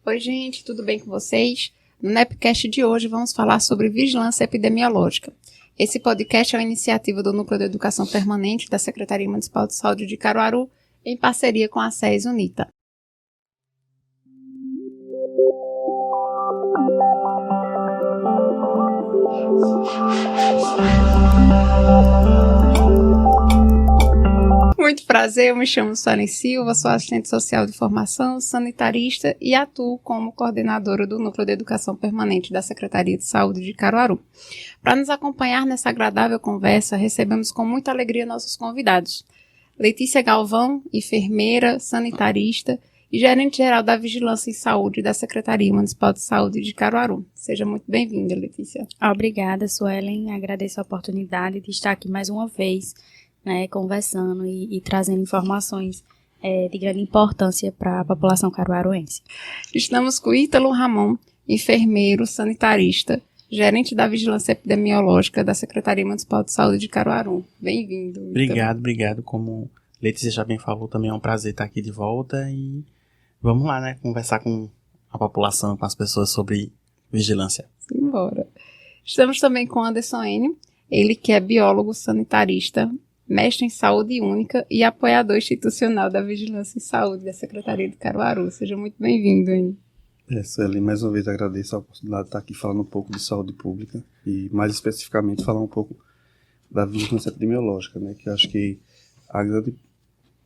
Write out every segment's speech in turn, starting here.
Oi, gente, tudo bem com vocês? No Nepcast de hoje vamos falar sobre vigilância epidemiológica. Esse podcast é uma iniciativa do Núcleo de Educação Permanente da Secretaria Municipal de Saúde de Caruaru, em parceria com a SES UNITA. Muito prazer, eu me chamo Suelen Silva, sou assistente social de formação, sanitarista e atuo como coordenadora do Núcleo de Educação Permanente da Secretaria de Saúde de Caruaru. Para nos acompanhar nessa agradável conversa, recebemos com muita alegria nossos convidados. Letícia Galvão, enfermeira, sanitarista e gerente-geral da Vigilância em Saúde da Secretaria Municipal de Saúde de Caruaru. Seja muito bem-vinda, Letícia. Obrigada, Suelen. Agradeço a oportunidade de estar aqui mais uma vez, conversando e trazendo informações de grande importância para a população caruaruense. Estamos com Ítalo Ramon, enfermeiro, sanitarista, gerente da Vigilância Epidemiológica da Secretaria Municipal de Saúde de Caruaru. Bem-vindo, Ítalo. Obrigado. Como Letícia já bem falou, também é um prazer estar aqui de volta e vamos lá, conversar com a população, com as pessoas sobre vigilância. Simbora. Estamos também com Anderson Enio, ele que é biólogo sanitarista, mestre em saúde única e apoiador institucional da Vigilância em Saúde da Secretaria de Caruaru. Seja muito bem-vindo, hein? Sueli, mais uma vez agradeço a oportunidade de estar aqui falando um pouco de saúde pública e, mais especificamente, falar um pouco da vigilância epidemiológica, que eu acho que a grande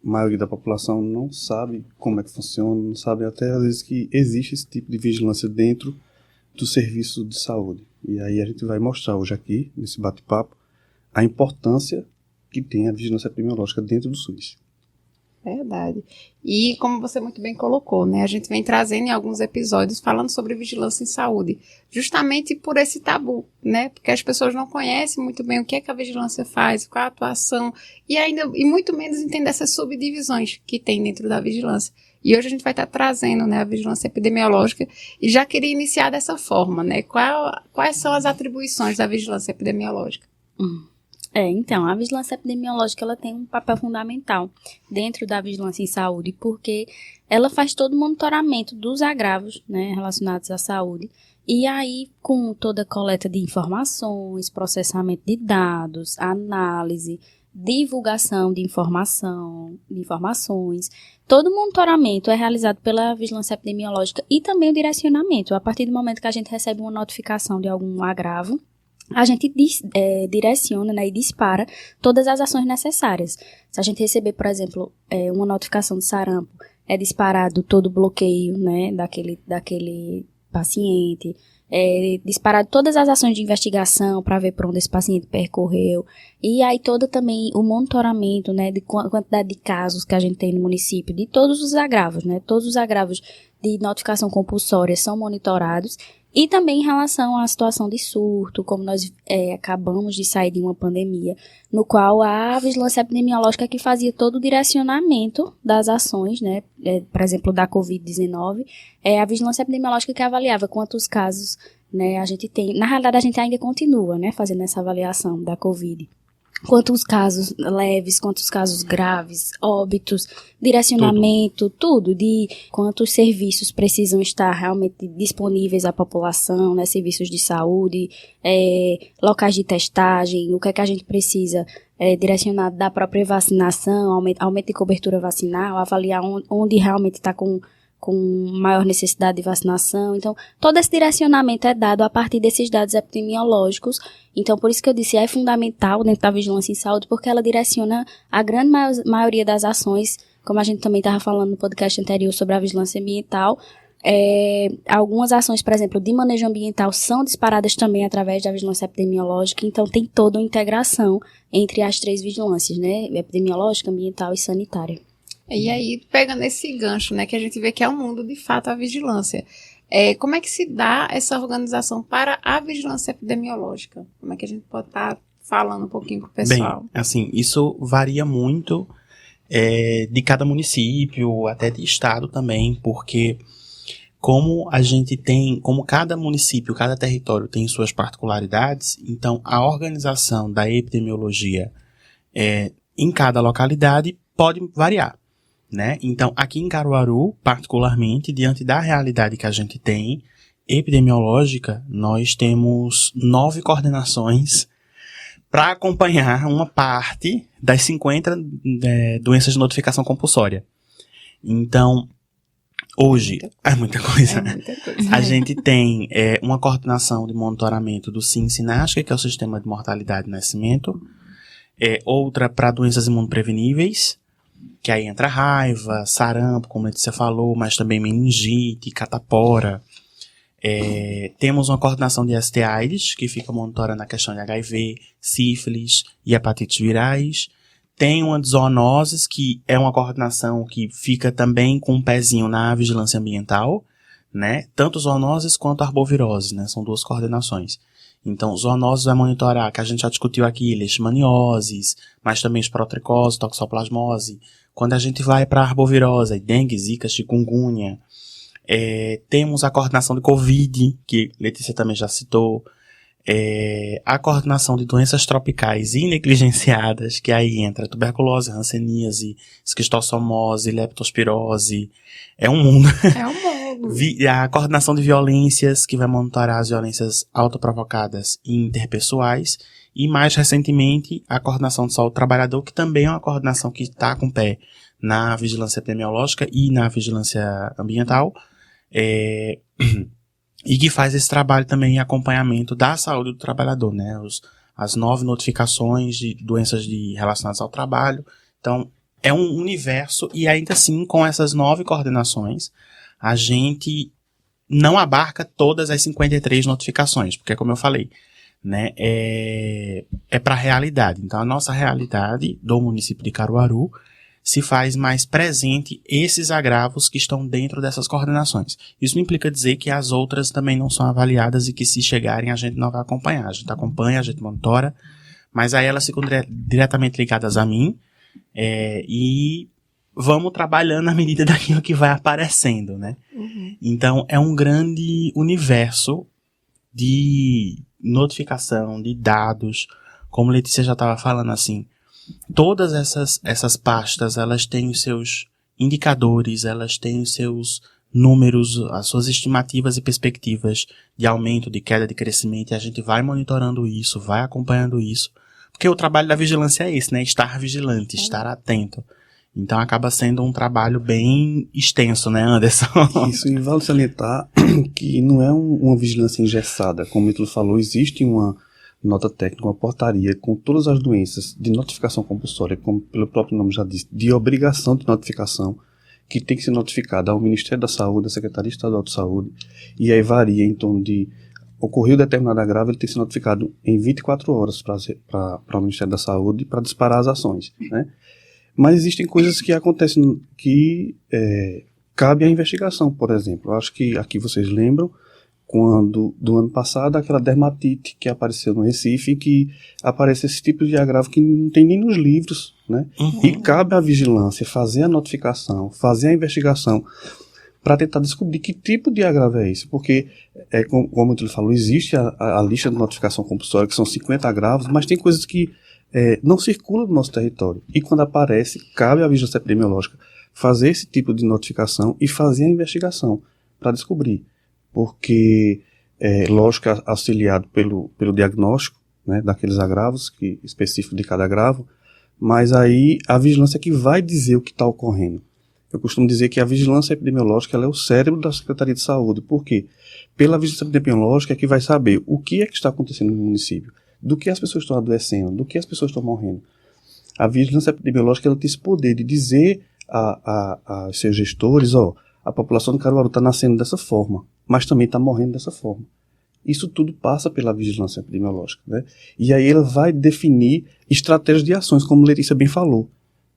maioria da população não sabe como é que funciona, não sabe até às vezes que existe esse tipo de vigilância dentro do serviço de saúde. E aí a gente vai mostrar hoje aqui, nesse bate-papo, a importância que tem a vigilância epidemiológica dentro do SUS. Verdade. E como você muito bem colocou, a gente vem trazendo em alguns episódios falando sobre vigilância em saúde, justamente por esse tabu, porque as pessoas não conhecem muito bem o que é que a vigilância faz, qual a atuação, e muito menos entender essas subdivisões que tem dentro da vigilância. E hoje a gente vai estar trazendo a vigilância epidemiológica e já queria iniciar dessa forma, quais são as atribuições da vigilância epidemiológica? Então, a vigilância epidemiológica ela tem um papel fundamental dentro da vigilância em saúde, porque ela faz todo o monitoramento dos agravos relacionados à saúde, e aí com toda a coleta de informações, processamento de dados, análise, divulgação de informações, todo o monitoramento é realizado pela vigilância epidemiológica e também o direcionamento. A partir do momento que a gente recebe uma notificação de algum agravo, a gente direciona e dispara todas as ações necessárias. Se a gente receber, por exemplo, uma notificação de sarampo, é disparado todo o bloqueio daquele paciente, é disparado todas as ações de investigação para ver por onde esse paciente percorreu, e aí todo também o monitoramento de quantidade de casos que a gente tem no município, de todos os agravos, todos os agravos de notificação compulsória são monitorados. E também em relação à situação de surto, como nós acabamos de sair de uma pandemia, no qual a vigilância epidemiológica que fazia todo o direcionamento das ações, por exemplo, da Covid-19, a vigilância epidemiológica que avaliava quantos casos a gente tem. Na realidade, a gente ainda continua fazendo essa avaliação da Covid. Quantos casos leves, quantos casos graves, óbitos, direcionamento, tudo de quantos serviços precisam estar realmente disponíveis à população, serviços de saúde, locais de testagem, o que é que a gente precisa direcionar da própria vacinação, aumento de cobertura vacinal, avaliar onde realmente está com maior necessidade de vacinação. Então, todo esse direcionamento é dado a partir desses dados epidemiológicos. Então, por isso que eu disse, é fundamental dentro da vigilância em saúde, porque ela direciona a grande maioria das ações, como a gente também estava falando no podcast anterior sobre a vigilância ambiental. Algumas ações, por exemplo, de manejo ambiental são disparadas também através da vigilância epidemiológica, então tem toda uma integração entre as três vigilâncias, epidemiológica, ambiental e sanitária. E aí, pegando esse gancho, que a gente vê que é um mundo, de fato, a vigilância. Como é que se dá essa organização para a vigilância epidemiológica? Como é que a gente pode estar falando um pouquinho para o pessoal? Bem, assim, isso varia muito de cada município, até de estado também, porque como cada município, cada território tem suas particularidades, então a organização da epidemiologia em cada localidade pode variar. né? Então, aqui em Caruaru, particularmente, diante da realidade que a gente tem, epidemiológica, nós temos 9 coordenações para acompanhar uma parte das 50 doenças de notificação compulsória. Então, hoje, é muita coisa. A gente tem uma coordenação de monitoramento do SIN-SINASC, que é o Sistema de Mortalidade e Nascimento, outra para doenças imunopreveníveis, que aí entra raiva, sarampo, como a Letícia falou, mas também meningite, catapora. Temos uma coordenação de ST-AIDS, que fica monitorando a questão de HIV, sífilis e hepatites virais. Tem uma de zoonoses, que é uma coordenação que fica também com um pezinho na vigilância ambiental, né? Tanto zoonoses quanto arboviroses, né? São 2 coordenações. Então, zoonoses vai monitorar, que a gente já discutiu aqui, leishmanioses, mas também esporotricose, toxoplasmose. Quando a gente vai para a arbovirose, dengue, zika, chikungunya. Temos a coordenação de Covid, que Letícia também já citou. A coordenação de doenças tropicais e negligenciadas, que aí entra tuberculose, hanseníase, esquistossomose, leptospirose. É um mundo. É um mundo. A coordenação de violências, que vai monitorar as violências autoprovocadas e interpessoais. E mais recentemente, a coordenação de saúde do trabalhador, que também é uma coordenação que está com pé na vigilância epidemiológica e na vigilância ambiental. E que faz esse trabalho também em acompanhamento da saúde do trabalhador, né? As 9 notificações de doenças relacionadas ao trabalho. Então, é um universo, e ainda assim, com essas 9 coordenações, a gente não abarca todas as 53 notificações, porque, como eu falei, né, é para a realidade. Então, a nossa realidade do município de Caruaru se faz mais presente esses agravos que estão dentro dessas coordenações. Isso não implica dizer que as outras também não são avaliadas e que, se chegarem, a gente não vai acompanhar. A gente acompanha, a gente monitora, mas aí elas ficam diretamente ligadas a mim, e vamos trabalhando à medida daquilo que vai aparecendo, né? Uhum. Então, é um grande universo de notificação, de dados, como Letícia já estava falando, assim, todas essas pastas, elas têm os seus indicadores, elas têm os seus números, as suas estimativas e perspectivas de aumento, de queda, de crescimento, e a gente vai monitorando isso, vai acompanhando isso, porque o trabalho da vigilância é esse, né? Estar vigilante, estar atento. Então acaba sendo um trabalho bem extenso, né, Anderson? Isso, e vale salientar que não é uma vigilância engessada. Como o Ítalo falou, existe uma nota técnica, uma portaria com todas as doenças de notificação compulsória, como pelo próprio nome já diz, de obrigação de notificação, que tem que ser notificada ao Ministério da Saúde, à Secretaria Estadual de Saúde, e aí varia em torno de... Ocorreu determinado agravo, ele tem que ser notificado em 24 horas para o Ministério da Saúde para disparar as ações, né? Mas existem coisas que acontecem que cabe à investigação, por exemplo. Eu acho que aqui vocês lembram, quando, do ano passado, aquela dermatite que apareceu no Recife, que aparece esse tipo de agravo que não tem nem nos livros, né? Uhum. E cabe à vigilância fazer a notificação, fazer a investigação, para tentar descobrir que tipo de agravo é esse. Porque, como ele falou, existe a lista de notificação compulsória, que são 50 agravos, mas tem coisas que não circulam no nosso território. E quando aparece, cabe à vigilância epidemiológica fazer esse tipo de notificação e fazer a investigação para descobrir. Porque, lógico, auxiliado pelo diagnóstico, né, daqueles agravos, específico de cada agravo, mas aí a vigilância é que vai dizer o que está ocorrendo. Eu costumo dizer que a vigilância epidemiológica ela é o cérebro da Secretaria de Saúde. Por quê? Pela vigilância epidemiológica é que vai saber o que é que está acontecendo no município, do que as pessoas estão adoecendo, do que as pessoas estão morrendo. A vigilância epidemiológica ela tem esse poder de dizer aos seus gestores, a população de Caruaru está nascendo dessa forma, mas também está morrendo dessa forma. Isso tudo passa pela vigilância epidemiológica, né? E aí ela vai definir estratégias de ações, como Letícia bem falou,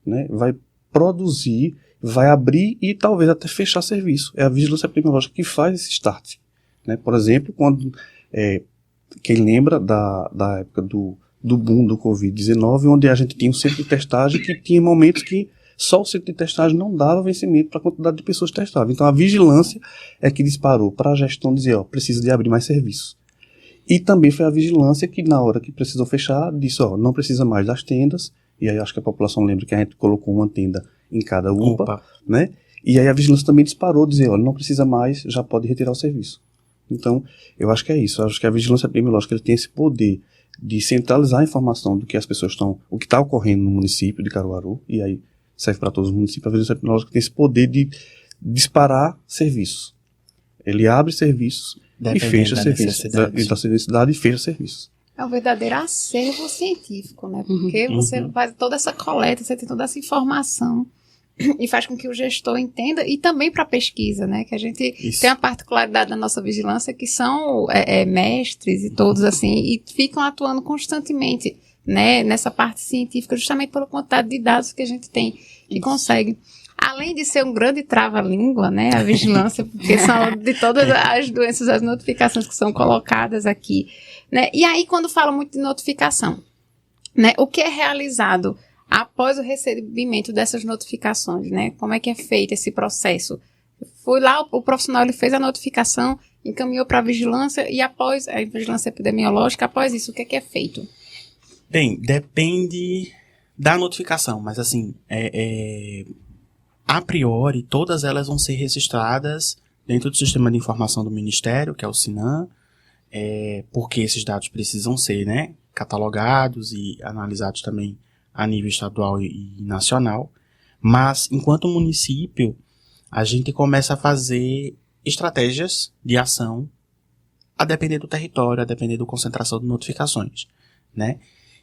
né? Vai produzir, vai abrir e talvez até fechar serviço. É a vigilância epidemiológica que faz esse start, né? Por exemplo, quando... quem lembra da época do boom do Covid-19, onde a gente tinha um centro de testagem que tinha momentos que só o centro de testagem não dava vencimento para a quantidade de pessoas testáveis. Então a vigilância é que disparou para a gestão dizer, precisa de abrir mais serviços. E também foi a vigilância que na hora que precisou fechar, disse, não precisa mais das tendas, e aí acho que a população lembra que a gente colocou uma tenda em cada UPA, né? E aí a vigilância também disparou, dizer, olha, não precisa mais, já pode retirar o serviço. Então, eu acho que é isso. Eu acho que a vigilância epidemiológica ele tem esse poder de centralizar a informação do que as pessoas estão, o que está ocorrendo no município de Caruaru, e aí serve para todos os municípios. A vigilância epidemiológica tem esse poder de disparar serviços. Ele abre serviços e fecha serviços. Da necessidade e fecha serviços. É um verdadeiro acervo científico, né? Porque você faz toda essa coleta, você tem toda essa informação e faz com que o gestor entenda, e também para a pesquisa, né? Que a gente tem a particularidade da nossa vigilância, que são mestres e todos assim, e ficam atuando constantemente, né? Nessa parte científica, justamente pela quantidade de dados que a gente tem e consegue. Além de ser um grande trava-língua, né? A vigilância, porque são de todas as doenças, as notificações que são colocadas aqui, né? E aí, quando fala muito de notificação, né? O que é realizado após o recebimento dessas notificações, né? Como é que é feito esse processo? Foi lá, o profissional ele fez a notificação, encaminhou para a vigilância, e após a vigilância epidemiológica, após isso, o que é feito? Bem, depende da notificação, mas assim, a priori, todas elas vão ser registradas dentro do sistema de informação do Ministério, que é o SINAM, porque esses dados precisam ser, né, catalogados e analisados também a nível estadual e nacional. Mas, enquanto município, a gente começa a fazer estratégias de ação a depender do território, a depender da concentração de notificações, né?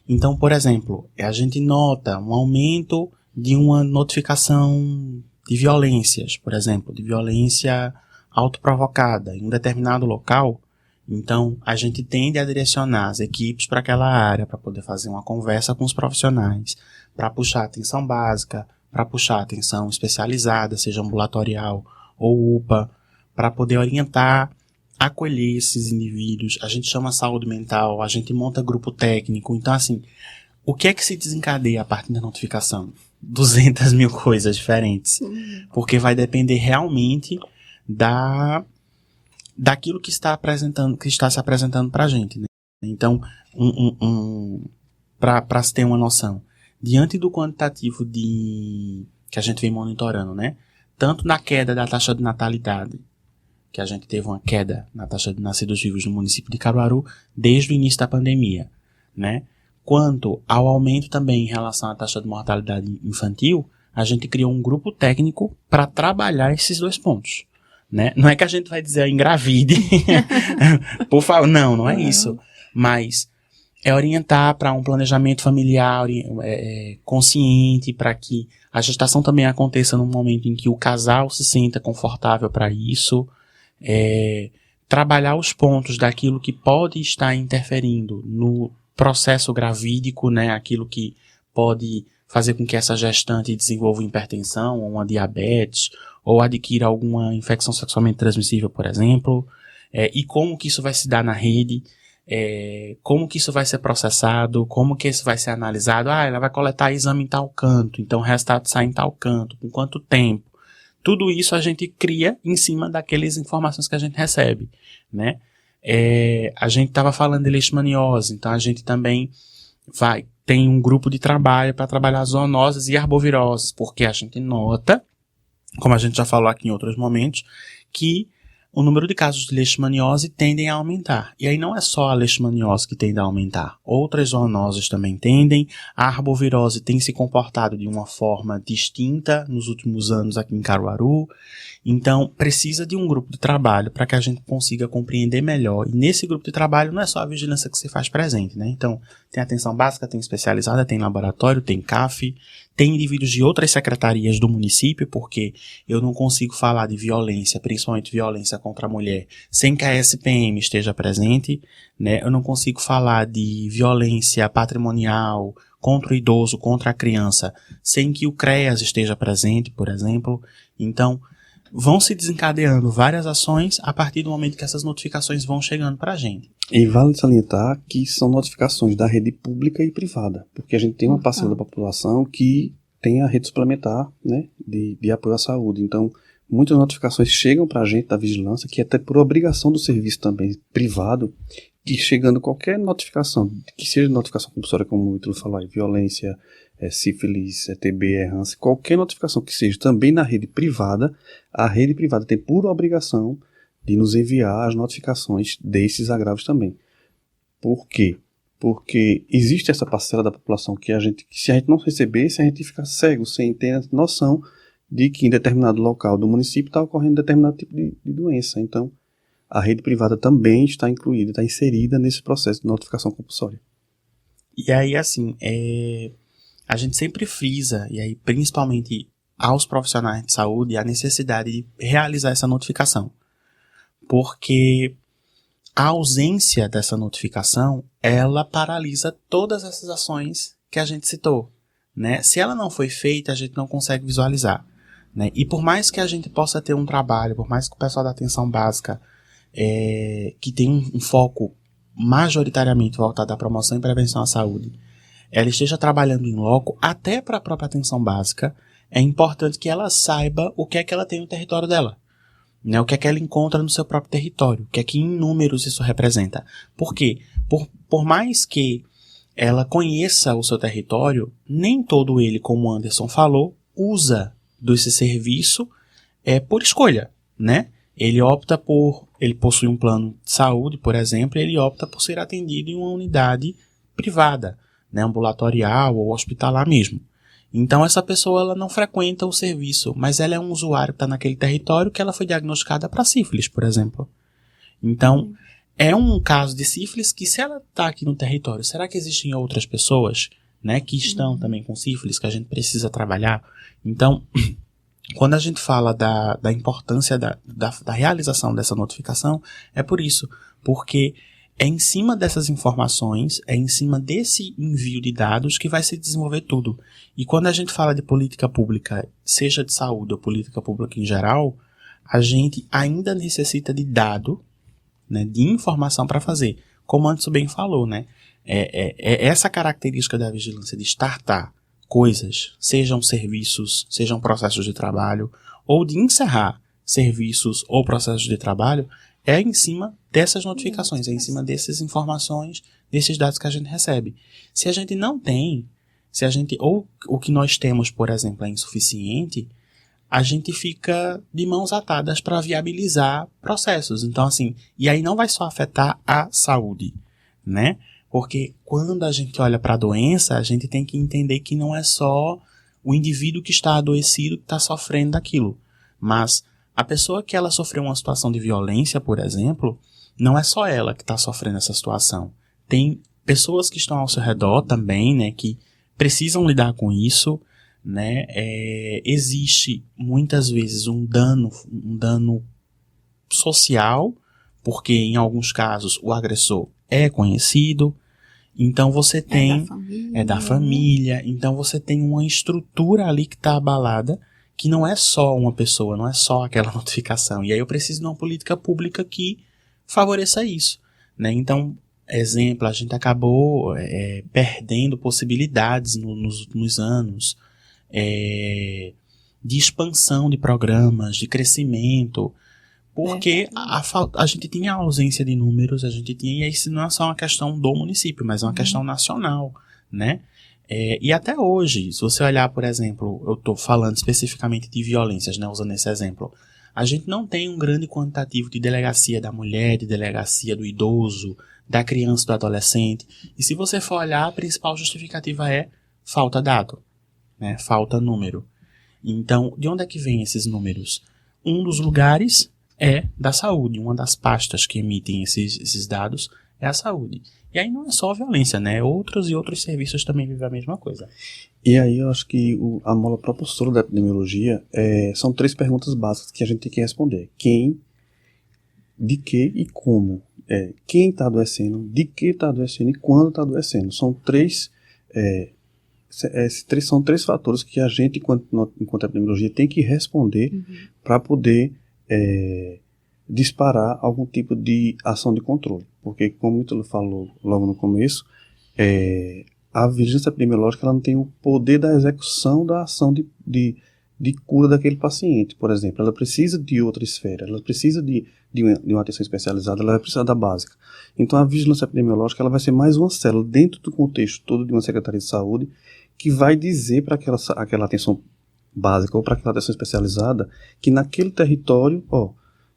Então, por exemplo, a gente nota um aumento de uma notificação de violências, por exemplo, de violência autoprovocada em um determinado local. Então, a gente tende a direcionar as equipes para aquela área, para poder fazer uma conversa com os profissionais, para puxar atenção básica, para puxar atenção especializada, seja ambulatorial ou UPA, para poder orientar, acolher esses indivíduos. A gente chama saúde mental, a gente monta grupo técnico. Então, assim, o que é que se desencadeia a partir da notificação? 200 mil coisas diferentes. Porque vai depender realmente daquilo que está se apresentando para a gente, né? Então, para se ter uma noção, diante do quantitativo que a gente vem monitorando, né? Tanto na queda da taxa de natalidade, que a gente teve uma queda na taxa de nascidos vivos no município de Caruaru desde o início da pandemia, né? Quanto ao aumento também em relação à taxa de mortalidade infantil, a gente criou um grupo técnico para trabalhar esses dois pontos, né? Não é que a gente vai dizer engravide, por favor, não é isso. Mas é orientar para um planejamento familiar consciente, para que a gestação também aconteça num momento em que o casal se sinta confortável para isso, trabalhar os pontos daquilo que pode estar interferindo no processo gravídico, né? Aquilo que pode fazer com que essa gestante desenvolva hipertensão, ou uma diabetes, ou adquira alguma infecção sexualmente transmissível, por exemplo, e como que isso vai se dar na rede, como que isso vai ser processado, como que isso vai ser analisado. Ela vai coletar exame em tal canto, então o resultado sai em tal canto, com quanto tempo. Tudo isso a gente cria em cima daquelas informações que a gente recebe, né? A gente estava falando de leishmaniose, então a gente também tem um grupo de trabalho para trabalhar zoonoses e arboviroses, porque a gente nota, como a gente já falou aqui em outros momentos, que o número de casos de leishmaniose tendem a aumentar. E aí não é só a leishmaniose que tende a aumentar. Outras zoonoses também tendem. A arbovirose tem se comportado de uma forma distinta nos últimos anos aqui em Caruaru. Então, precisa de um grupo de trabalho para que a gente consiga compreender melhor. E nesse grupo de trabalho não é só a vigilância que se faz presente, né? Então, tem atenção básica, tem especializada, tem laboratório, tem CAF, tem indivíduos de outras secretarias do município, porque eu não consigo falar de violência, principalmente violência contra a mulher, sem que a SPM esteja presente, né? Eu não consigo falar de violência patrimonial contra o idoso, contra a criança, sem que o CREAS esteja presente, por exemplo. Então, vão se desencadeando várias ações a partir do momento que essas notificações vão chegando para a gente. E vale salientar que são notificações da rede pública e privada, porque a gente tem uma parcela da população que tem a rede suplementar, né, de apoio à saúde. Então, muitas notificações chegam para a gente da vigilância, que é até por obrigação do serviço também privado, que chegando qualquer notificação, que seja notificação compulsória, como o Ítalo falou aí, violência, sífilis, TB, Hansen, qualquer notificação que seja também na rede privada, a rede privada tem por obrigação de nos enviar as notificações desses agravos também. Por quê? Porque existe essa parcela da população que se a gente não recebesse, a gente fica cego, sem ter a noção de que em determinado local do município está ocorrendo determinado tipo de doença. Então, a rede privada também está incluída, está inserida nesse processo de notificação compulsória. E aí, assim, a gente sempre frisa, e aí principalmente aos profissionais de saúde, a necessidade de realizar essa notificação. Porque a ausência dessa notificação, ela paralisa todas essas ações que a gente citou, né? Se ela não foi feita, a gente não consegue visualizar, né? E por mais que a gente possa ter um trabalho, por mais que o pessoal da atenção básica, que tem um foco majoritariamente voltado à promoção e prevenção à saúde, ela esteja trabalhando em loco, até para a própria atenção básica, é importante que ela saiba o que é que ela tem no território dela. Né, o que é que ela encontra no seu próprio território, o que é que em números isso representa. Por quê? Por mais que ela conheça o seu território, nem todo ele, como o Anderson falou, usa desse serviço por escolha, né? Ele possui um plano de saúde, por exemplo, e ele opta por ser atendido em uma unidade privada, né, ambulatorial ou hospitalar mesmo. Então essa pessoa ela não frequenta o serviço, mas ela é um usuário que está naquele território que ela foi diagnosticada para sífilis, por exemplo. Então, é um caso de sífilis que se ela está aqui no território, será que existem outras pessoas, né, que estão também com sífilis, que a gente precisa trabalhar? Então, quando a gente fala da importância da realização dessa notificação, é por isso, porque é em cima dessas informações, é em cima desse envio de dados que vai se desenvolver tudo. E quando a gente fala de política pública, seja de saúde ou política pública em geral, a gente ainda necessita de dado, né, de informação para fazer. Como antes bem falou, né? É essa característica da vigilância de startar coisas, sejam serviços, sejam processos de trabalho, ou de encerrar serviços ou processos de trabalho, é em cima dessas notificações, é em cima dessas informações, desses dados que a gente recebe. Se a gente não tem, ou o que nós temos, por exemplo, é insuficiente, a gente fica de mãos atadas para viabilizar processos. Então, assim, e aí não vai só afetar a saúde, né? Porque quando a gente olha para a doença, a gente tem que entender que não é só o indivíduo que está adoecido que está sofrendo daquilo, mas a pessoa que ela sofreu uma situação de violência, por exemplo, não é só ela que está sofrendo essa situação. Tem pessoas que estão ao seu redor também, né, que precisam lidar com isso, né? Existe muitas vezes um dano social, porque em alguns casos o agressor é conhecido, então você tem da família, então você tem uma estrutura ali que está abalada, que não é só uma pessoa, não é só aquela notificação. E aí eu preciso de uma política pública que favoreça isso, né? Então, exemplo, a gente acabou perdendo possibilidades nos anos de expansão de programas, de crescimento, porque a gente tinha ausência de números, e isso não é só uma questão do município, mas é uma questão nacional, né? E até hoje, se você olhar, por exemplo, eu estou falando especificamente de violências, né, usando esse exemplo, a gente não tem um grande quantitativo de delegacia da mulher, de delegacia do idoso, da criança, do adolescente. E se você for olhar, a principal justificativa é falta dado, né, falta número. Então, de onde é que vem esses números? Um dos lugares é da saúde, uma das pastas que emitem esses dados é a saúde. E aí não é só a violência, né? Outros serviços também vivem a mesma coisa. E aí eu acho que a mola propulsora da epidemiologia são 3 perguntas básicas que a gente tem que responder. Quem, de que e como. Quem está adoecendo, de que está adoecendo e quando está adoecendo. São 3 fatores que a gente, enquanto epidemiologia, tem que responder para poder disparar algum tipo de ação de controle. Porque, como o Ítalo falou logo no começo, a vigilância epidemiológica ela não tem o poder da execução da ação de de cura daquele paciente, por exemplo. Ela precisa de outra esfera, ela precisa de uma atenção especializada, ela vai precisar da básica. Então, a vigilância epidemiológica ela vai ser mais uma célula dentro do contexto todo de uma Secretaria de Saúde que vai dizer para aquela atenção básica ou para aquela atenção especializada que naquele território,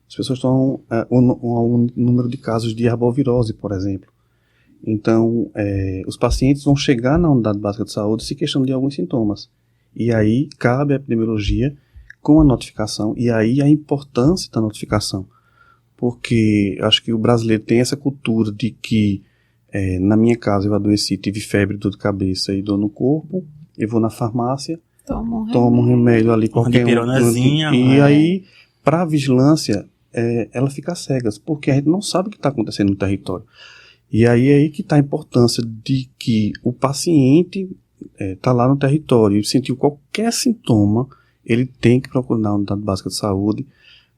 as pessoas estão um número de casos de arbovirose, por exemplo. Então, os pacientes vão chegar na unidade básica de saúde se queixando de alguns sintomas. E aí, cabe à epidemiologia com a notificação, e aí a importância da notificação. Porque acho que o brasileiro tem essa cultura de que, na minha casa, eu adoeci, tive febre, dor de cabeça e dor no corpo, eu vou na farmácia, tomo um remédio ali, qualquer um. E aí, para a vigilância, ela fica cegas, porque a gente não sabe o que está acontecendo no território. E aí que está a importância de que o paciente está lá no território e sentiu qualquer sintoma, ele tem que procurar na unidade básica de saúde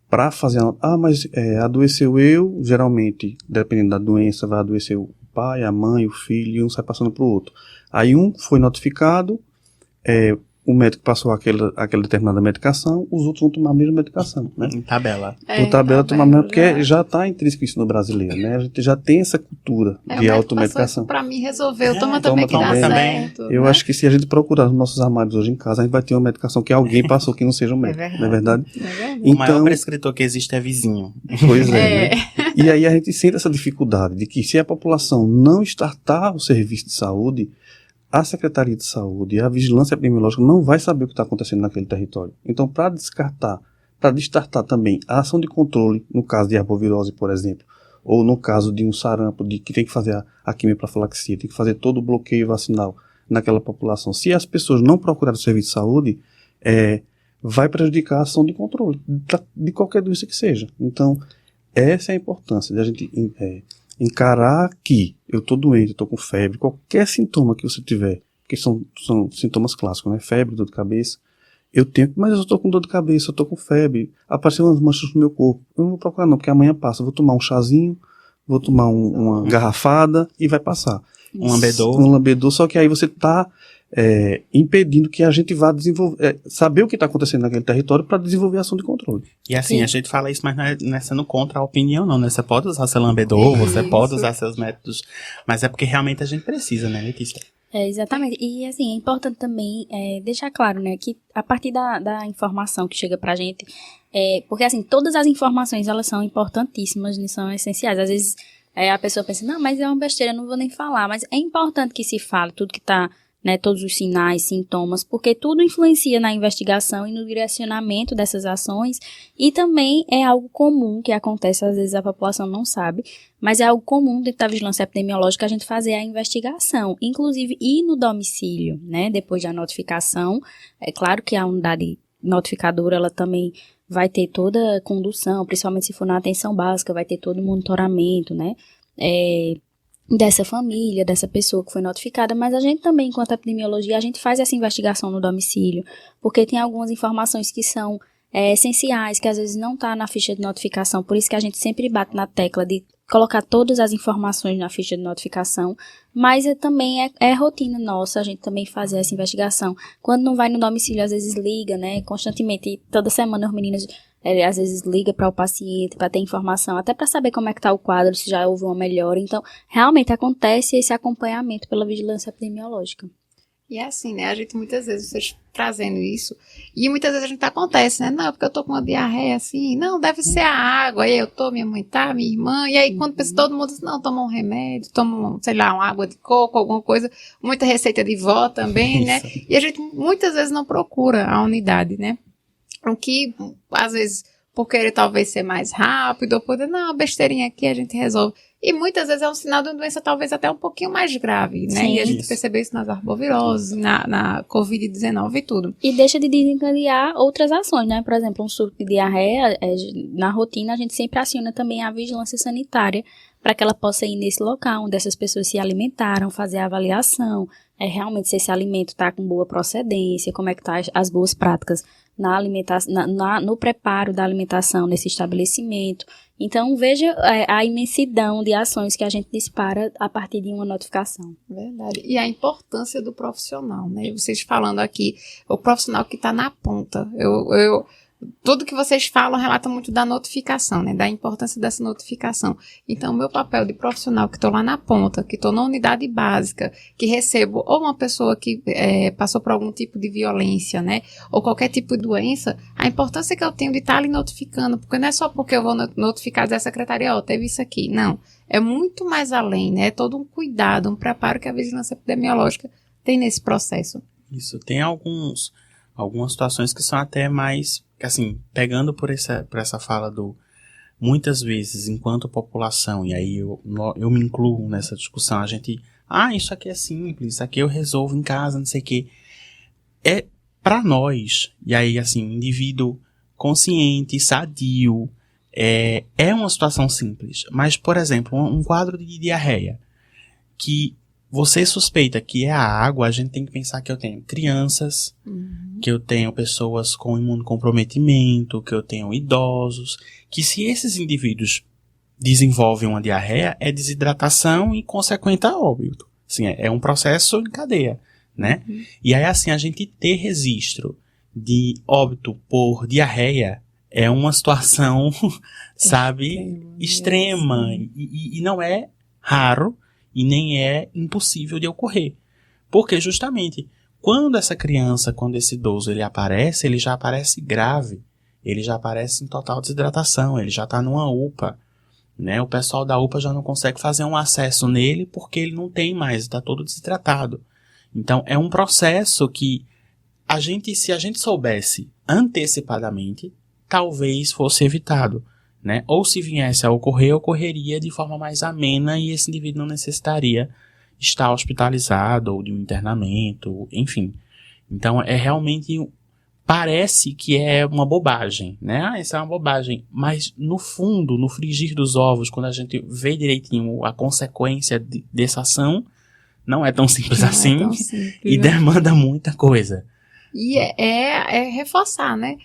para fazer mas adoeceu eu, geralmente, dependendo da doença, vai adoecer o pai, a mãe, o filho, e um sai passando para o outro. Aí um foi notificado, o médico passou aquela determinada medicação, os outros vão tomar a mesma medicação, né? Em tabela. Por tabela tomar a mesma, porque já está intrínseco isso no brasileiro, né? A gente já tem essa cultura de automedicação. Para mim resolveu, toma também que dá certo. Eu acho que se a gente procurar nos nossos armários hoje em casa, a gente vai ter uma medicação que alguém passou que não seja um médico, não é verdade? O maior prescritor que existe é vizinho. Pois né? E aí a gente sente essa dificuldade de que se a população não startar o serviço de saúde, a Secretaria de Saúde e a Vigilância Epidemiológica não vai saber o que está acontecendo naquele território. Então, para destartar também a ação de controle, no caso de arbovirose, por exemplo, ou no caso de um sarampo, de que tem que fazer a quimioprofilaxia, tem que fazer todo o bloqueio vacinal naquela população. Se as pessoas não procurarem o serviço de saúde, vai prejudicar a ação de controle de qualquer doença que seja. Então, essa é a importância de a gente encarar que eu estou doente, eu estou com febre, qualquer sintoma que você tiver, porque são sintomas clássicos, né? Febre, dor de cabeça, mas eu estou com dor de cabeça, eu estou com febre, apareceu umas manchas no meu corpo, eu não vou procurar não, porque amanhã passa, eu vou tomar um chazinho, vou tomar uma garrafada e vai passar. Um lambedor. Um lambedor, só que aí você está impedindo que a gente vá saber o que está acontecendo naquele território para desenvolver a ação de controle. E assim, a gente fala isso, mas não é sendo contra a opinião, não, né? Você pode usar seu lambedor, você pode usar seus métodos, mas é porque realmente a gente precisa, né, Letícia? Exatamente. E assim, é importante também deixar claro, né, que a partir da informação que chega pra gente, porque assim, todas as informações, elas são importantíssimas, são essenciais. Às vezes a pessoa pensa, não, mas é uma besteira, eu não vou nem falar, mas é importante que se fale tudo que tá, né, todos os sinais, sintomas, porque tudo influencia na investigação e no direcionamento dessas ações, e também é algo comum que acontece, às vezes a população não sabe, mas é algo comum dentro da vigilância epidemiológica a gente fazer a investigação, inclusive ir no domicílio, né, depois da notificação. É claro que a unidade notificadora, ela também vai ter toda a condução, principalmente se for na atenção básica, vai ter todo o monitoramento, né, dessa família, dessa pessoa que foi notificada, mas a gente também, enquanto epidemiologia, a gente faz essa investigação no domicílio, porque tem algumas informações que são essenciais, que às vezes não está na ficha de notificação, por isso que a gente sempre bate na tecla de colocar todas as informações na ficha de notificação, mas também é rotina nossa a gente também fazer essa investigação. Quando não vai no domicílio, às vezes liga, né, constantemente, toda semana os meninos às vezes liga para o paciente para ter informação, até para saber como é que está o quadro, se já houve uma melhora. Então, realmente acontece esse acompanhamento pela vigilância epidemiológica. E é assim, né? A gente muitas vezes, vocês trazendo isso, e muitas vezes a gente acontece, né? Não, porque eu tô com uma diarreia assim, não, deve ser a água, aí eu tô, minha mãe tá, minha irmã, e aí quando pensa, todo mundo diz, não, toma um remédio, toma, sei lá, uma água de coco, alguma coisa, muita receita de vó também, né? E a gente muitas vezes não procura a unidade, né? O que, às vezes, por querer talvez ser mais rápido, ou poder, não, besteirinha aqui a gente resolve. E muitas vezes é um sinal de uma doença talvez até um pouquinho mais grave, né? Sim, e a gente percebeu isso nas arboviroses, na Covid-19 e tudo. E deixa de desencadear outras ações, né? Por exemplo, um surto de diarreia, na rotina a gente sempre aciona também a vigilância sanitária para que ela possa ir nesse local onde essas pessoas se alimentaram, fazer a avaliação, realmente se esse alimento está com boa procedência, como é que tá as boas práticas na alimentação, no preparo da alimentação nesse estabelecimento. Então, veja a imensidão de ações que a gente dispara a partir de uma notificação. Verdade. E a importância do profissional, né? Vocês falando aqui, o profissional que está na ponta. Tudo que vocês falam relata muito da notificação, né? Da importância dessa notificação. Então, o meu papel de profissional que estou lá na ponta, que estou na unidade básica, que recebo ou uma pessoa que passou por algum tipo de violência, né? Ou qualquer tipo de doença, a importância que eu tenho de estar ali notificando, porque não é só porque eu vou notificar da secretaria, teve isso aqui. Não. É muito mais além, né? É todo um cuidado, um preparo que a vigilância epidemiológica tem nesse processo. Isso. Tem algumas situações que são até mais, assim, pegando por essa fala muitas vezes, enquanto população, e aí eu me incluo nessa discussão, a gente, isso aqui é simples, isso aqui eu resolvo em casa, não sei o quê. É para nós, e aí, assim, indivíduo consciente, sadio, é uma situação simples. Mas, por exemplo, um quadro de diarreia, que você suspeita que é a água, a gente tem que pensar que eu tenho crianças, que eu tenho pessoas com imunocomprometimento, que eu tenho idosos, que se esses indivíduos desenvolvem uma diarreia, é desidratação e consequente a óbito. Assim, é um processo em cadeia, né? E aí, assim, a gente ter registro de óbito por diarreia é uma situação, sabe, extrema. E não é raro, e nem é impossível de ocorrer. Porque justamente, quando esse idoso ele já aparece grave, ele já aparece em total desidratação, ele já está numa UPA, né? O pessoal da UPA já não consegue fazer um acesso nele porque ele não tem mais, está todo desidratado. Então, é um processo que se a gente soubesse antecipadamente, talvez fosse evitado. Né? Ou se viesse a ocorreria de forma mais amena e esse indivíduo não necessitaria estar hospitalizado ou de um internamento, enfim. Então, realmente, parece que é uma bobagem, né? Isso é uma bobagem, mas no fundo, no frigir dos ovos, quando a gente vê direitinho a consequência dessa ação, não é tão simples assim e demanda muita coisa. E é reforçar, né?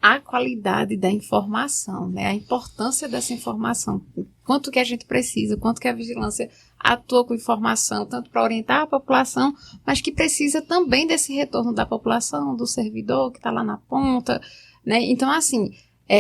A qualidade da informação, né? A importância dessa informação, quanto que a gente precisa, quanto que a vigilância atua com informação, tanto para orientar a população, mas que precisa também desse retorno da população, do servidor que está lá na ponta, né? Então, assim,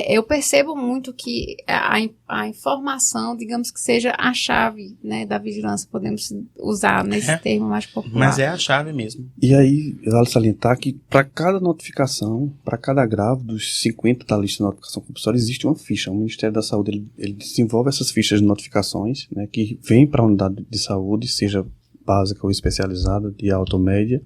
eu percebo muito que a informação, digamos que seja a chave, né, da vigilância, podemos usar nesse termo mais popular. Mas é a chave mesmo. E aí, vale salientar que para cada notificação, para cada agravo dos 50 da lista de notificação compulsória, existe uma ficha. O Ministério da Saúde ele desenvolve essas fichas de notificações, né, que vêm para a unidade de saúde, seja básica ou especializada, de alta ou média,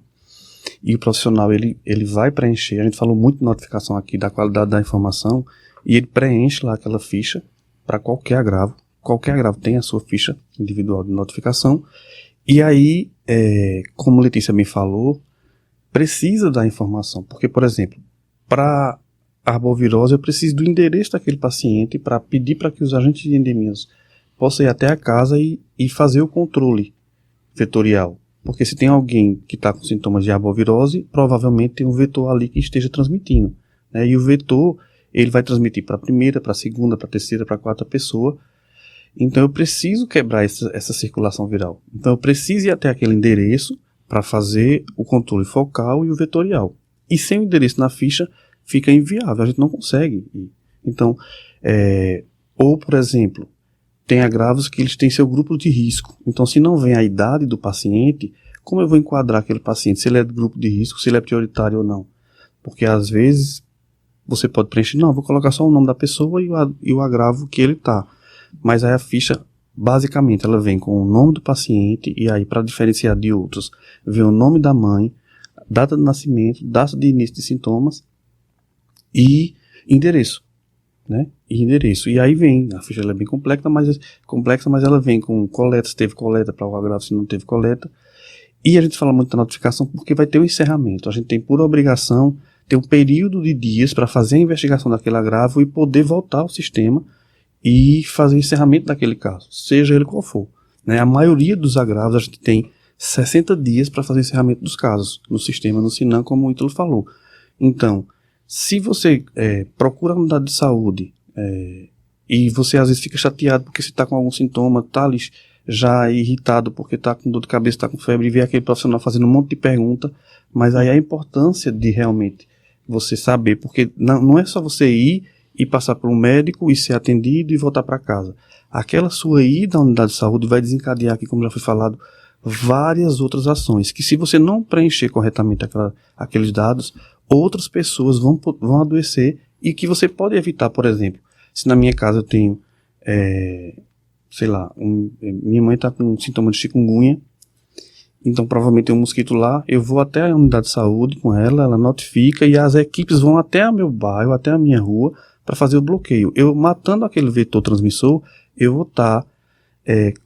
e o profissional ele vai preencher. A gente falou muito de notificação aqui, da qualidade da informação, e ele preenche lá aquela ficha para qualquer agravo. Qualquer agravo tem a sua ficha individual de notificação. E aí, como Letícia me falou, precisa da informação. Porque, por exemplo, para arbovirose, eu preciso do endereço daquele paciente para pedir para que os agentes de endemias possam ir até a casa e fazer o controle vetorial. Porque se tem alguém que está com sintomas de arbovirose, provavelmente tem um vetor ali que esteja transmitindo, né? E o vetor, ele vai transmitir para a primeira, para a segunda, para a terceira, para a quarta pessoa. Então eu preciso quebrar essa circulação viral. Então eu preciso ir até aquele endereço para fazer o controle focal e o vetorial. E sem o endereço na ficha, fica inviável, a gente não consegue ir. Então, ou por exemplo, tem agravos que eles têm seu grupo de risco. Então, se não vem a idade do paciente, como eu vou enquadrar aquele paciente? Se ele é do grupo de risco, se ele é prioritário ou não? Porque, às vezes, você pode preencher, não, vou colocar só o nome da pessoa e o agravo que ele está. Mas aí a ficha, basicamente, ela vem com o nome do paciente e aí, para diferenciar de outros, vem o nome da mãe, data de nascimento, data de início de sintomas e endereço. Né? E endereço. E aí vem, a ficha ela é bem complexa, mas ela vem com coleta, se teve coleta, para o agravo, se não teve coleta. E a gente fala muito da notificação porque vai ter um encerramento. A gente tem por obrigação ter um período de dias para fazer a investigação daquele agravo e poder voltar ao sistema e fazer o encerramento daquele caso, seja ele qual for. Né? A maioria dos agravos a gente tem 60 dias para fazer o encerramento dos casos no sistema, no SINAM, como o Ítalo falou. Então, Se você procura a unidade de saúde e você às vezes fica chateado porque você está com algum sintoma, está ali já irritado porque está com dor de cabeça, está com febre, e vê aquele profissional fazendo um monte de pergunta, mas aí a importância de realmente você saber, porque não é só você ir e passar por um médico e ser atendido e voltar para casa. Aquela sua ida à unidade de saúde vai desencadear aqui, como já foi falado, várias outras ações, que se você não preencher corretamente aqueles dados, outras pessoas vão adoecer e que você pode evitar. Por exemplo, se na minha casa eu tenho, minha mãe está com sintoma de chikungunya, então provavelmente tem um mosquito lá, eu vou até a unidade de saúde com ela notifica e as equipes vão até o meu bairro, até a minha rua, para fazer o bloqueio. Eu matando aquele vetor transmissor, eu vou estar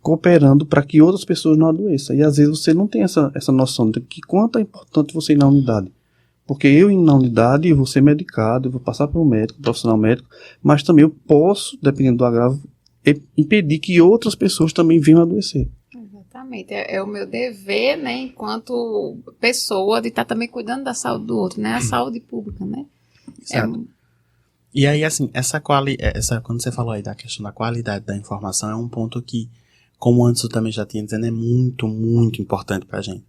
cooperando para que outras pessoas não adoeçam. E às vezes você não tem essa noção de que quanto é importante você ir na unidade. Porque eu indo na unidade, eu vou ser medicado, eu vou passar por um médico, profissional médico, mas também eu posso, dependendo do agravo, impedir que outras pessoas também venham a adoecer. Exatamente, é o meu dever, né, enquanto pessoa, de estar também cuidando da saúde do outro, né, a saúde pública, né. Exato. E aí, assim, quando você falou aí da questão da qualidade da informação, é um ponto que, como antes eu também já tinha dizendo, é muito, muito importante pra gente,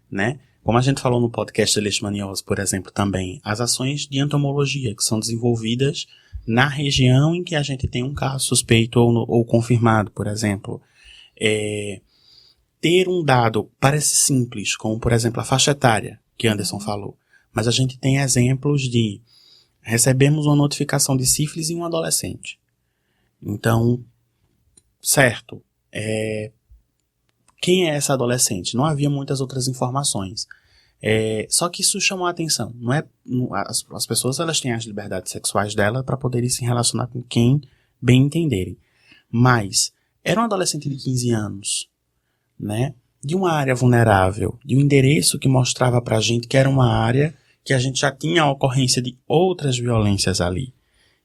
né? Como a gente falou no podcast de leishmaniose, por exemplo, também, as ações de entomologia que são desenvolvidas na região em que a gente tem um caso suspeito ou confirmado, por exemplo. Ter um dado parece simples, como, por exemplo, a faixa etária, que Anderson falou, mas a gente tem exemplos de recebemos uma notificação de sífilis em um adolescente. Então, certo, quem é essa adolescente? Não havia muitas outras informações. Só que isso chamou a atenção. As pessoas elas têm as liberdades sexuais dela para poderem se relacionar com quem bem entenderem. Mas era um adolescente de 15 anos, né? De uma área vulnerável, de um endereço que mostrava para a gente que era uma área que a gente já tinha a ocorrência de outras violências ali.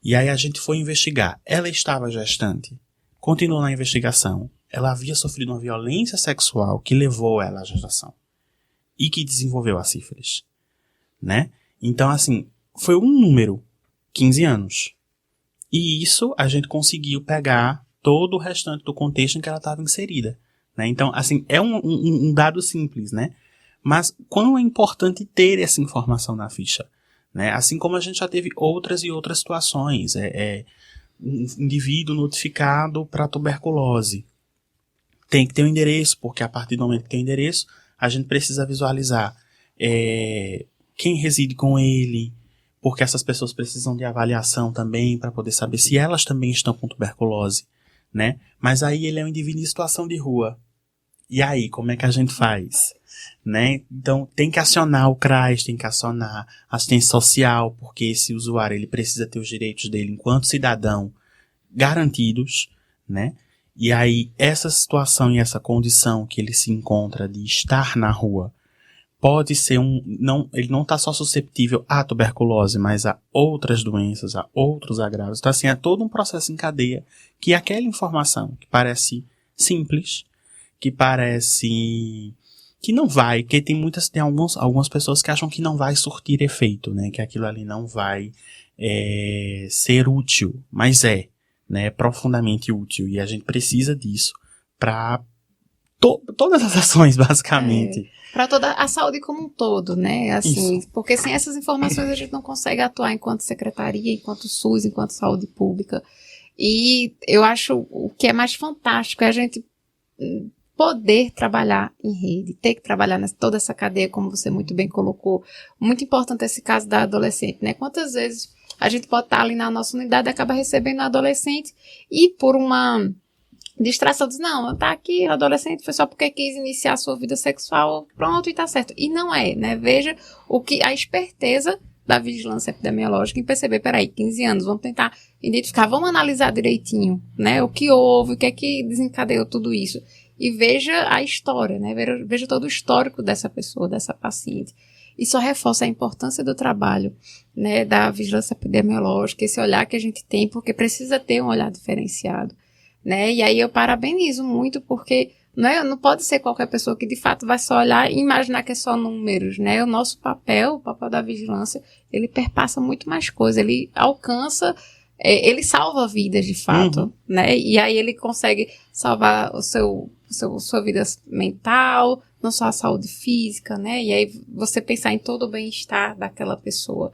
E aí a gente foi investigar. Ela estava gestante. Continuou na investigação. Ela havia sofrido uma violência sexual que levou ela à gestação. E que desenvolveu a sífilis. Né? Então, assim, foi um número. 15 anos. E isso a gente conseguiu pegar todo o restante do contexto em que ela estava inserida. Né? Então, assim, é um dado simples, né? Mas quão é importante ter essa informação na ficha, né? Assim como a gente já teve outras e outras situações. Um indivíduo notificado para tuberculose. Tem que ter um endereço, porque a partir do momento que tem endereço, a gente precisa visualizar quem reside com ele, porque essas pessoas precisam de avaliação também para poder saber se elas também estão com tuberculose, né? Mas aí ele é um indivíduo em situação de rua. E aí, como é que a gente faz? Né? Então, tem que acionar o CRAS, tem que acionar a assistência social, porque esse usuário ele precisa ter os direitos dele enquanto cidadão garantidos, né? E aí, essa situação e essa condição que ele se encontra de estar na rua pode ser ele não está só susceptível à tuberculose, mas a outras doenças, a outros agravos. Então, assim, é todo um processo em cadeia que aquela informação que parece simples, que parece que não vai, porque tem algumas pessoas que acham que não vai surtir efeito, né? Que aquilo ali não vai ser útil, mas né? É profundamente útil e a gente precisa disso para todas as ações, basicamente. Para toda a saúde como um todo, né? Assim, porque sem essas informações a gente não consegue atuar enquanto secretaria, enquanto SUS, enquanto saúde pública. E eu acho o que é mais fantástico é a gente poder trabalhar em rede, ter que trabalhar toda essa cadeia, como você muito bem colocou. Muito importante esse caso da adolescente, né? Quantas vezes a gente pode estar ali na nossa unidade e acaba recebendo a adolescente e por uma distração diz, não, tá aqui, o adolescente foi só porque quis iniciar a sua vida sexual, pronto, e tá certo. E não é, né? Veja a esperteza da vigilância epidemiológica em perceber, peraí, 15 anos, vamos tentar identificar, vamos analisar direitinho, né? O que houve, o que é que desencadeou tudo isso. E veja a história, né? Veja todo o histórico dessa pessoa, dessa paciente. Isso só reforça a importância do trabalho, né, da vigilância epidemiológica, esse olhar que a gente tem, porque precisa ter um olhar diferenciado, né? E aí eu parabenizo muito, porque né? Não pode ser qualquer pessoa que de fato vai só olhar e imaginar que é só números, né? O nosso papel, o papel da vigilância, ele perpassa muito mais coisa, ele alcança, ele salva vidas de fato, né? E aí ele consegue salvar sua vida mental, não só a saúde física, né? E aí você pensar em todo o bem-estar daquela pessoa.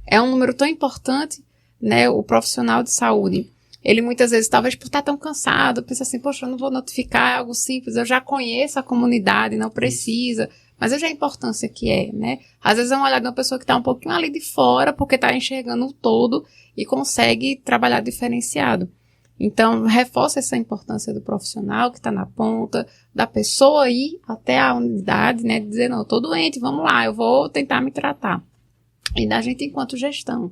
É um número tão importante, né? O profissional de saúde, ele muitas vezes, talvez por estar tão cansado, pensa assim, poxa, eu não vou notificar, é algo simples, eu já conheço a comunidade, não precisa, mas veja a importância que é, né? Às vezes é uma olhada de uma pessoa que está um pouquinho ali de fora, porque está enxergando o todo e consegue trabalhar diferenciado. Então, reforça essa importância do profissional que está na ponta, da pessoa ir até a unidade, né? Dizer, não, eu estou doente, vamos lá, eu vou tentar me tratar. E da gente enquanto gestão.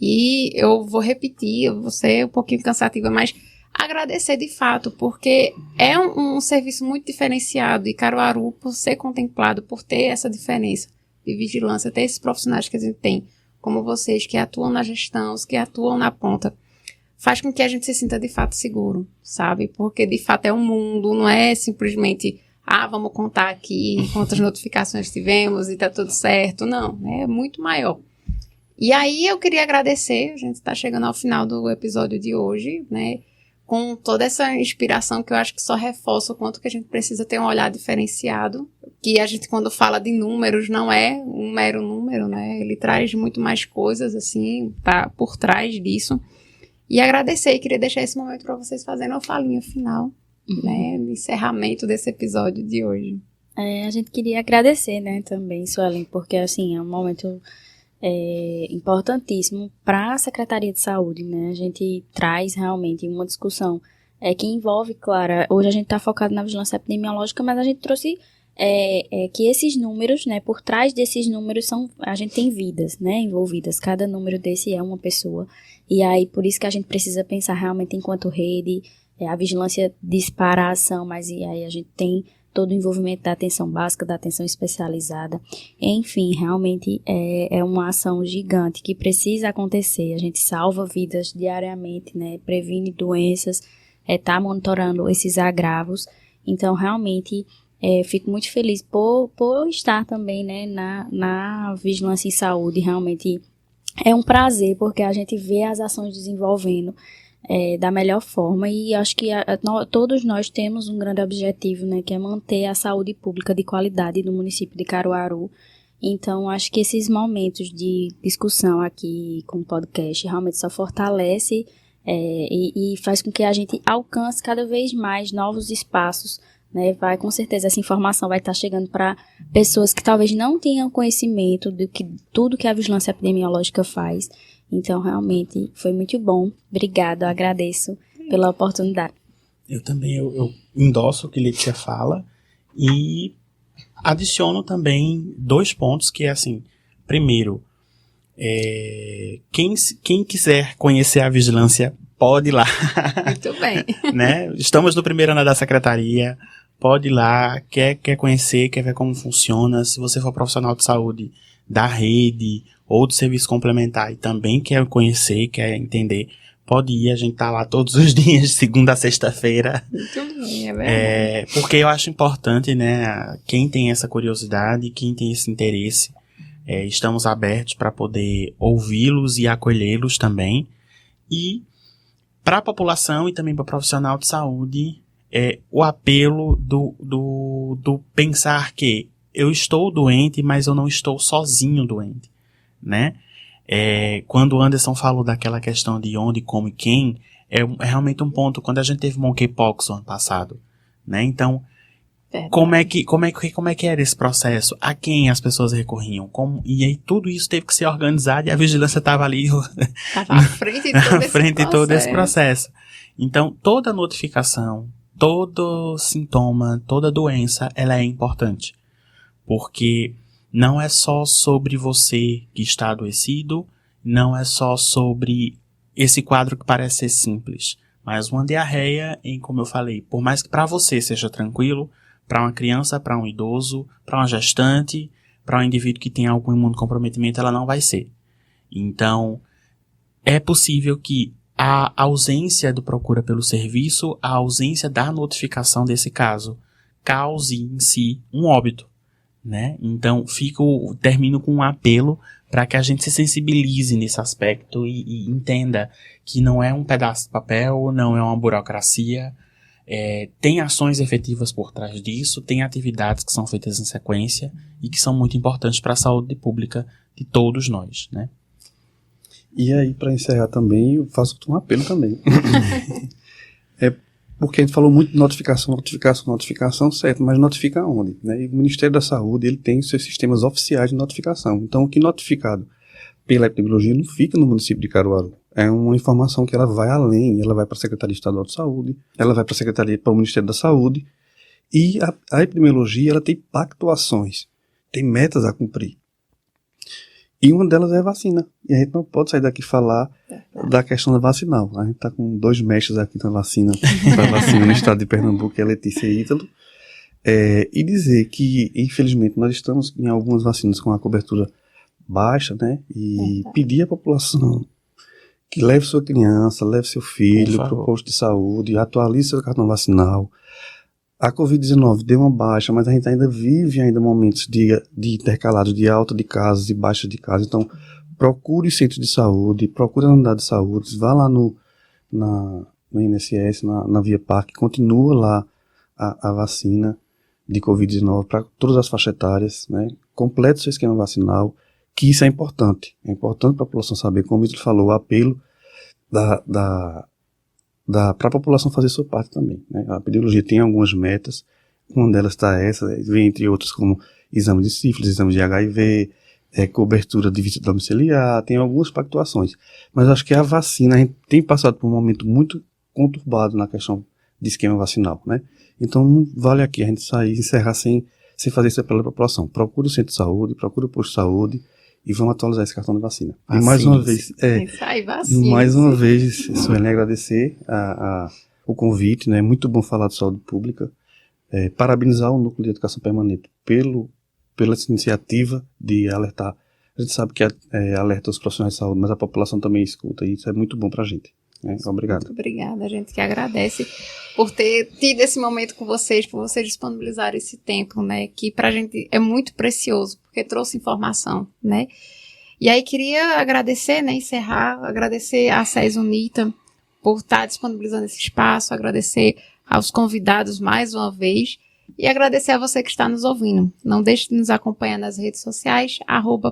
E eu vou repetir, eu vou ser um pouquinho cansativa, mas agradecer de fato, porque é um serviço muito diferenciado e Caruaru, por ser contemplado, por ter essa diferença de vigilância, ter esses profissionais que a gente tem, como vocês, que atuam na gestão, os que atuam na ponta, faz com que a gente se sinta de fato seguro, sabe? Porque de fato é um mundo, não é simplesmente, vamos contar aqui quantas notificações tivemos e tá tudo certo. Não, é muito maior. E aí eu queria agradecer, a gente está chegando ao final do episódio de hoje, né? Com toda essa inspiração que eu acho que só reforça o quanto que a gente precisa ter um olhar diferenciado, que a gente quando fala de números não é um mero número, né? Ele traz muito mais coisas, assim, tá por trás disso. E agradecer, e queria deixar esse momento para vocês fazerem uma falinha final, né? No encerramento desse episódio de hoje. A gente queria agradecer, né, também, Suelen, porque, assim, é um momento importantíssimo para a Secretaria de Saúde, né? A gente traz realmente uma discussão que envolve, claro, hoje a gente está focado na vigilância epidemiológica, mas a gente trouxe que esses números, né, por trás desses números a gente tem vidas, né, envolvidas, cada número desse é uma pessoa, e aí por isso que a gente precisa pensar realmente enquanto rede, a vigilância dispara a ação, mas e aí a gente tem todo o envolvimento da atenção básica, da atenção especializada, enfim, realmente é uma ação gigante que precisa acontecer, a gente salva vidas diariamente, né, previne doenças, tá monitorando esses agravos, então realmente fico muito feliz por estar também, né, na vigilância em saúde, realmente é um prazer, porque a gente vê as ações desenvolvendo da melhor forma, e acho que todos nós temos um grande objetivo, né, que é manter a saúde pública de qualidade no município de Caruaru. Então acho que esses momentos de discussão aqui com o podcast realmente só fortalece e faz com que a gente alcance cada vez mais novos espaços, né? Com certeza essa informação vai estar chegando para pessoas que talvez não tenham conhecimento de tudo que a vigilância epidemiológica faz. Então, realmente, foi muito bom. Obrigada, eu agradeço pela oportunidade. Eu também, eu endosso o que Letícia fala e adiciono também 2 pontos que é assim, primeiro, quem quiser conhecer a vigilância, pode ir lá. Muito bem. Né? Estamos no primeiro ano da secretaria, pode ir lá, quer conhecer, quer ver como funciona. Se você for profissional de saúde da rede ou do serviço complementar e também quer conhecer, quer entender, pode ir, a gente tá lá todos os dias, de segunda a sexta-feira. Muito bem, é verdade. Porque eu acho importante, né, quem tem essa curiosidade, quem tem esse interesse, estamos abertos para poder ouvi-los e acolhê-los também. E para a população e também para o profissional de saúde, o apelo do pensar que eu estou doente, mas eu não estou sozinho doente, né? Quando o Anderson falou daquela questão de onde, como e quem, é realmente um ponto. Quando a gente teve monkeypox no ano passado, né? Então, como é que era esse processo? A quem as pessoas recorriam? E aí tudo isso teve que ser organizado e a vigilância estava ali Tava à frente de todo esse processo. Então, toda notificação, todo sintoma, toda doença, ela é importante. Porque não é só sobre você que está adoecido, não é só sobre esse quadro que parece ser simples, mas uma diarreia, como eu falei, por mais que para você seja tranquilo, para uma criança, para um idoso, para uma gestante, para um indivíduo que tem algum imunocomprometimento, ela não vai ser. Então, é possível que a ausência do procura pelo serviço, a ausência da notificação desse caso, cause em si um óbito, né? Então, termino com um apelo para que a gente se sensibilize nesse aspecto e entenda que não é um pedaço de papel, não é uma burocracia, tem ações efetivas por trás disso, tem atividades que são feitas em sequência e que são muito importantes para a saúde pública de todos nós, né? E aí, para encerrar também, eu faço um apelo também. Porque a gente falou muito de notificação, certo, mas notifica onde? Né? E o Ministério da Saúde, ele tem seus sistemas oficiais de notificação. Então, o que é notificado pela epidemiologia não fica no município de Caruaru. É uma informação que ela vai além, ela vai para a Secretaria Estadual de Saúde, ela vai para o Ministério da Saúde, e a epidemiologia, ela tem pactuações, tem metas a cumprir. E uma delas é a vacina. E a gente não pode sair daqui e falar da questão da vacinal. A gente está com 2 mestres aqui na vacina no estado de Pernambuco, que é a Letícia e Ítalo. E dizer que, infelizmente, nós estamos em algumas vacinas com a cobertura baixa, né? E pedir à população que leve sua criança, leve seu filho para o posto de saúde, atualize seu cartão vacinal. A Covid-19 deu uma baixa, mas a gente ainda vive momentos de intercalados de alta de casos e baixa de casos. Então, procure os centros de saúde, procure a unidade de saúde, vá lá no INSS, na Via Parque, continua lá a vacina de Covid-19 para todas as faixas etárias, né? Complete seu esquema vacinal, que isso é importante. É importante para a população saber, como ele falou, o apelo para a população fazer sua parte também, né? A epidemiologia tem algumas metas, uma delas está essa, vem entre outras como exame de sífilis, exame de HIV, cobertura de visita domiciliar, tem algumas pactuações. Mas eu acho que a vacina, a gente tem passado por um momento muito conturbado na questão de esquema vacinal, né? Então não vale aqui a gente sair e encerrar sem fazer isso pela população. Procure o centro de saúde, procure o posto de saúde e vamos atualizar esse cartão de vacina. E mais uma vez, Sueli, agradecer o convite, né? É muito bom falar de saúde pública. Parabenizar o Núcleo de Educação Permanente pela iniciativa de alertar. A gente sabe que alerta os profissionais de saúde, mas a população também escuta, e isso é muito bom pra gente. Obrigado. Muito obrigada, a gente que agradece por ter tido esse momento com vocês, por vocês disponibilizarem esse tempo, né, que pra gente é muito precioso, porque trouxe informação, né. E aí queria agradecer, né, agradecer a SES Unita por estar disponibilizando esse espaço, agradecer aos convidados mais uma vez e agradecer a você que está nos ouvindo. Não deixe de nos acompanhar nas redes sociais,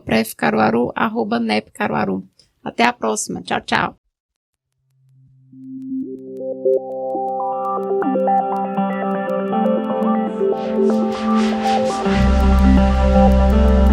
@prefcaruaru, @nepcaruaru. Até a próxima. Tchau, tchau. Thank you.